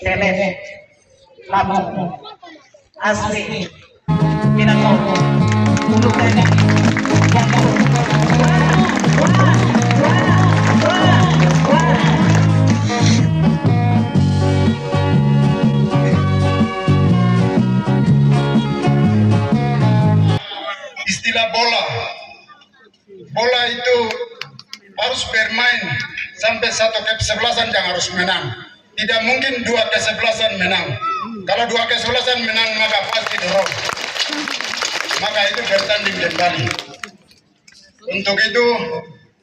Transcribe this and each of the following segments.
Nenek, labu, asli, pinangau, bulu nenek, istilah bola. Bola itu harus bermain sampai satu kesebelasan yang harus menang. Tidak mungkin dua kesebelasan menang. Kalau dua kesebelasan menang maka pasti draw. Maka itu bertanding kembali. Untuk itu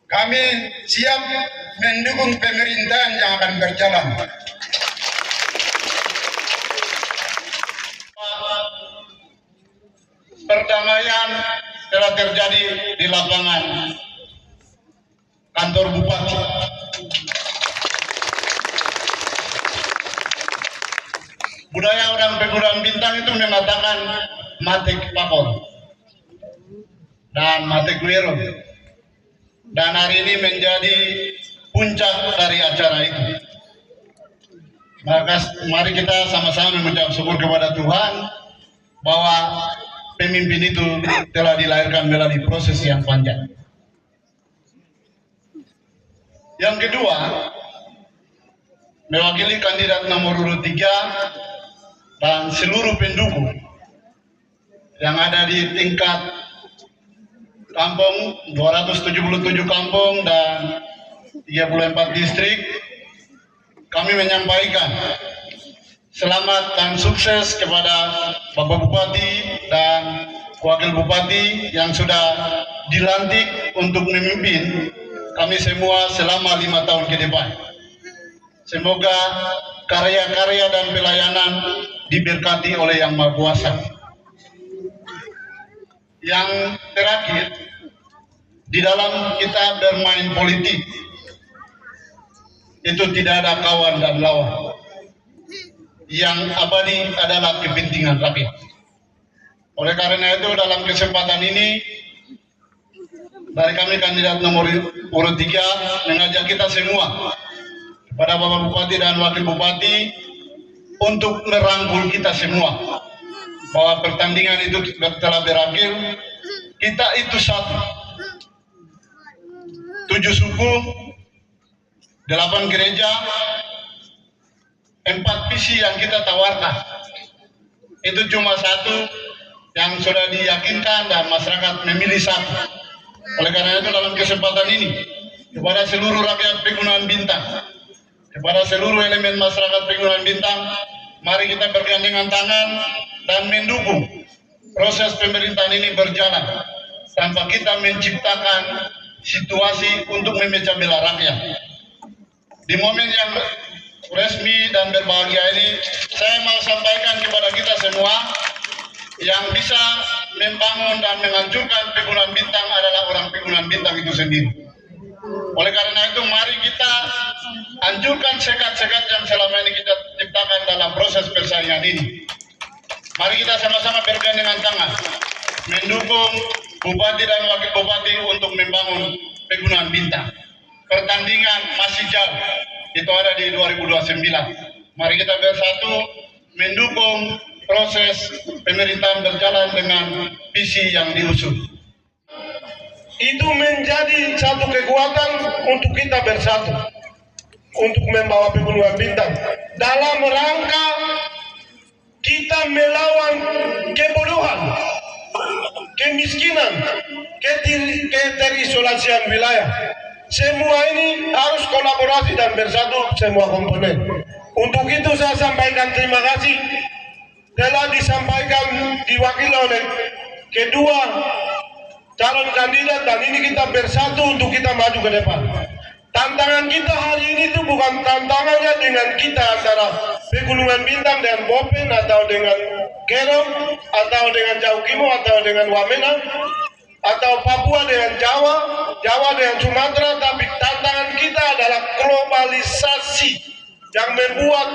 kami siap mendukung pemerintahan yang akan berjalan. Perdamaian telah terjadi di lapangan kantor bupati. Budaya orang Pegunungan Bintang itu mengatakan mati pakor dan mati keliru. Dan hari ini menjadi puncak dari acara itu. Maka mari kita sama-sama mengucap syukur kepada Tuhan bahwa pemimpin itu telah dilahirkan melalui proses yang panjang. Yang kedua, mewakili kandidat nomor urut 3 dan seluruh pendukung yang ada di tingkat kampung, 277 kampung dan 34 distrik, kami menyampaikan selamat dan sukses kepada Bapak Bupati dan Wakil Bupati yang sudah dilantik untuk memimpin kami semua selama 5 tahun ke depan. Semoga karya-karya dan pelayanan diberkati oleh Yang Maha Kuasa. Yang terakhir, di dalam kita bermain politik, itu tidak ada kawan dan lawan. Yang abadi adalah kepentingan rakyat. Oleh karena itu dalam kesempatan ini, dari kami kandidat nomor urut 3 mengajak kita semua, kepada Bapak Bupati dan Wakil Bupati, untuk merangkul kita semua bahwa pertandingan itu telah berakhir. Kita itu satu, 7 suku, 8 gereja, 4 visi yang kita tawarkan. Itu cuma satu yang sudah diyakinkan dan masyarakat memilih satu. Oleh karena itu dalam kesempatan ini, kepada seluruh rakyat Pegunungan Bintang, kepada seluruh elemen masyarakat Pegunungan Bintang, mari kita bergandengan tangan dan mendukung proses pemerintahan ini berjalan tanpa kita menciptakan situasi untuk memecah belah rakyat. Di momen yang resmi dan berbahagia ini, saya mau sampaikan kepada kita semua, yang bisa membangun dan menghancurkan Pegunungan Bintang adalah orang Pegunungan Bintang itu sendiri. Oleh karena itu, mari kita hancurkan sekat-sekat yang selama ini kita ciptakan dalam proses persaingan ini. Mari kita sama-sama bergandengan tangan mendukung Bupati dan Wakil Bupati untuk membangun Pegunungan Bintang. Pertandingan masih jauh, itu ada di 2029. Mari kita bersatu mendukung proses pemerintahan berjalan dengan visi yang diusung. Itu menjadi satu kekuatan untuk kita bersatu, untuk membawa Pegunungan Bintang dalam rangka kita melawan kebodohan, kemiskinan, keterisolasian wilayah. Semua ini harus kolaborasi dan bersatu semua komponen. Untuk itu saya sampaikan terima kasih telah disampaikan diwakili oleh kedua calon kandidat, dan ini kita bersatu untuk kita maju ke depan. Tantangan kita hari ini itu bukan tantangannya dengan kita antara Pegunungan Bintang dengan Bopen atau dengan Kerong atau dengan Jaukimo atau dengan Wamena atau Papua dengan Jawa, Jawa dengan Sumatera, tapi tantangan kita adalah globalisasi yang membuat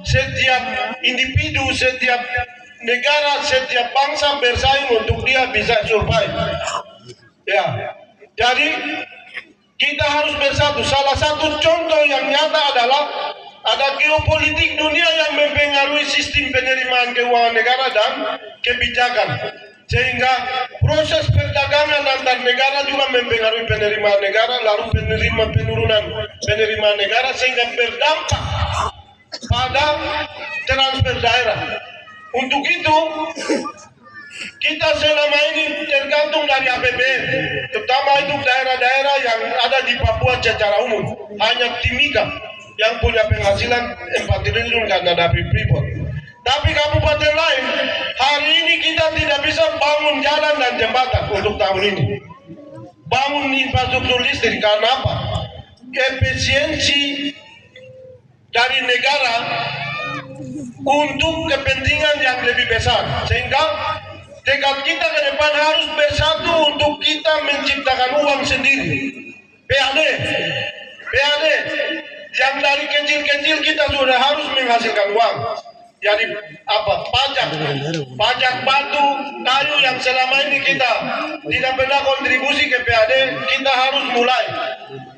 setiap individu, setiap negara, setiap bangsa bersaing untuk dia bisa survive. Ya, jadi kita harus bersatu. Salah satu contoh yang nyata adalah ada geopolitik dunia yang mempengaruhi sistem penerimaan keuangan negara dan kebijakan. Sehingga proses perdagangan antar negara juga mempengaruhi penerimaan negara, lalu penurunan penerimaan negara, sehingga berdampak pada transfer daerah. Untuk itu, kita selama ini tergantung dari APBN, terutama itu daerah-daerah yang ada di Papua secara umum. Hanya Timika yang punya penghasilan 4 triliun karena dari Freeport. Tapi kabupaten lain, hari ini kita tidak bisa bangun jalan dan jembatan untuk tahun ini. Bangun infrastruktur listrik karena apa? Efisiensi dari negara untuk kepentingan yang lebih besar. Sehingga tekad kita ke depan harus bersatu untuk kita menciptakan uang sendiri. PAD yang dari kecil-kecil kita sudah harus menghasilkan uang. Jadi apa? Pajak batu, kayu yang selama ini kita tidak pernah kontribusi ke PAD, kita harus mulai.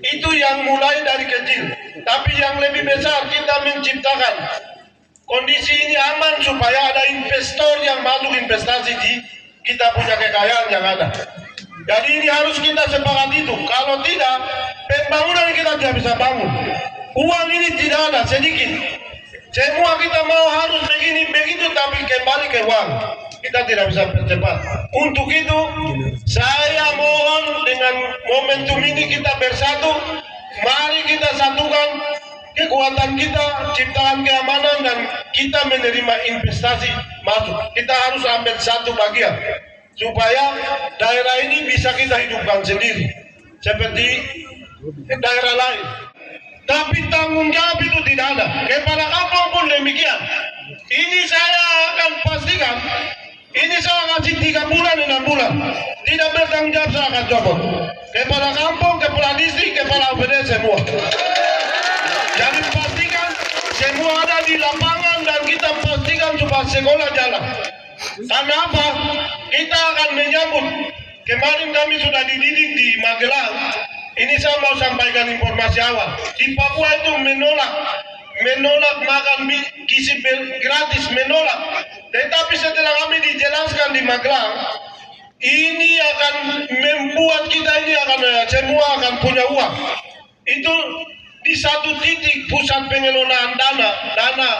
Itu yang mulai dari kecil. Tapi yang lebih besar kita menciptakan kondisi ini aman supaya ada investor yang masuk investasi di kita punya kekayaan yang ada. Jadi ini harus kita sepakat itu. Kalau tidak, pembangunan kita tidak bisa bangun. Uang ini tidak ada sedikit. Semua kita mau harus begini begitu, tapi kembali ke uang. Kita tidak bisa percepat. Untuk itu, saya mohon dengan momentum ini kita bersatu. Mari kita satukan kekuatan kita, ciptakan keamanan, dan kita menerima investasi masuk. Kita harus ambil satu bagian supaya daerah ini bisa kita hidupkan sendiri seperti daerah lain. Tapi tanggung jawab itu tidak ada. Kepala kampung pun demikian. Ini saya akan pastikan, ini saya kasih 3 bulan, 6 bulan. Tidak bertanggung jawab saya akan copot. Kepala kampung, kepala distrik, kepala OPD semua. Jadi pastikan semua ada di lapangan dan kita pastikan supaya sekolah jalan. Karena apa? Kita akan menyambut. Kemarin kami sudah dididik di Magelang. Ini saya mau sampaikan informasi awal. Di Papua itu menolak makan gizi gratis, menolak. Tetapi setelah kami dijelaskan di Magelang, ini akan membuat kita ini akan semua akan punya uang. Itu di satu titik pusat pengelolaan dana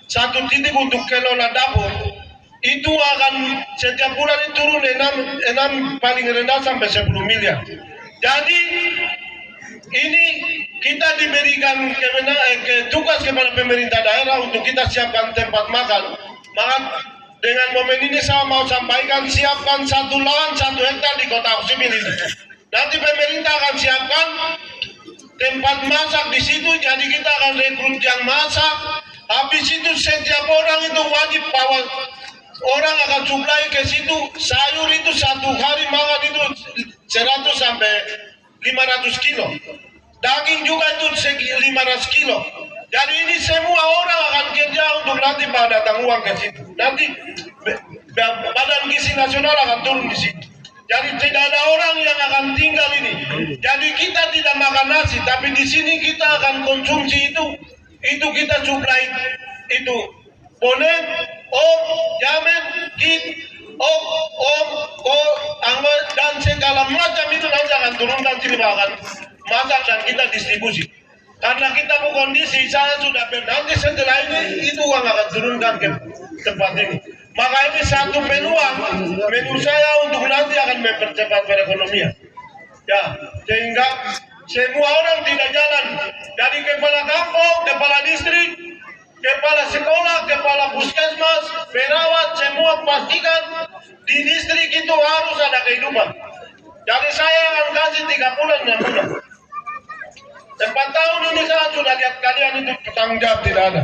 satu titik untuk kelola dapur itu akan setiap bulan itu turun 6 paling rendah sampai 10 miliar. Jadi ini kita diberikan tugas kepada pemerintah daerah untuk kita siapkan tempat makan. Maka dengan momen ini saya mau sampaikan, siapkan 1 lahan 1 hektar di Kota Oksibil ini. Nanti pemerintah akan siapkan tempat masak di situ, jadi kita akan rekrut yang masak. Habis itu setiap orang itu wajib bawa, orang akan suplai ke situ sayur itu 1 hari makan itu 100 sampai 500 kilo. Daging juga itu 500 kilo. Jadi ini semua orang akan kerja untuk nanti datang uang ke situ. Nanti Badan Gizi Nasional akan turun di situ. Jadi tidak ada orang yang akan tinggal ini. Jadi kita tidak makan nasi, tapi di sini kita akan konsumsi itu. Itu kita suplai itu bonen, jamet, kit, anggur dan segala macam itu nanti akan turunkan sini akan masak dan kita distribusi. Karena kita mau kondisi saya sudah nanti setelah ini itu uang akan turunkan ke tempat ini. Maka ini satu peluang menurut saya untuk nanti akan mempercepat perekonomian. Ya, sehingga semua orang tidak jalan dari kepala kampung, kepala distrik, kepala sekolah, kepala puskesmas, perawat, semua pastikan di distrik itu harus ada kehidupan. Jadi saya akan kasih 3 bulan, 6 bulan. 4 tahun ini saya sudah lihat kalian itu bertanggung jawab tidak ada.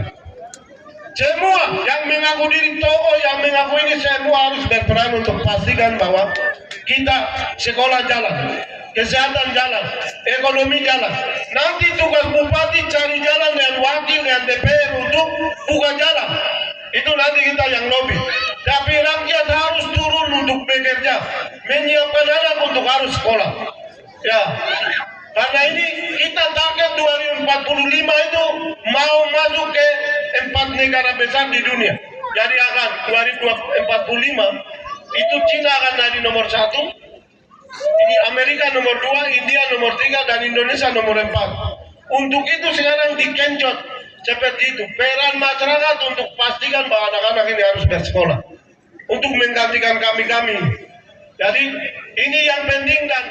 Semua yang mengaku diri tokoh, yang mengaku ini semua harus berperan untuk pastikan bahwa kita sekolah jalan, kesehatan jalan, ekonomi jalan. Nanti tugas bupati cari jalan dengan wakil dan DPR untuk buka jalan. Itu nanti kita yang lobby. Tapi rakyat harus turun untuk bekerja, menyiapkan anak untuk harus sekolah. Ya, karena ini kita target 2045 itu mau masuk ke 4 negara besar di dunia. Jadi akan 2045 itu Cina akan jadi nomor 1, ini Amerika nomor 2, India nomor 3, dan Indonesia nomor 4. Untuk itu sekarang dikencot seperti itu. Peran masyarakat untuk pastikan bahwa anak-anak ini harus bersekolah, untuk menggantikan kami-kami. Jadi ini yang penting, dan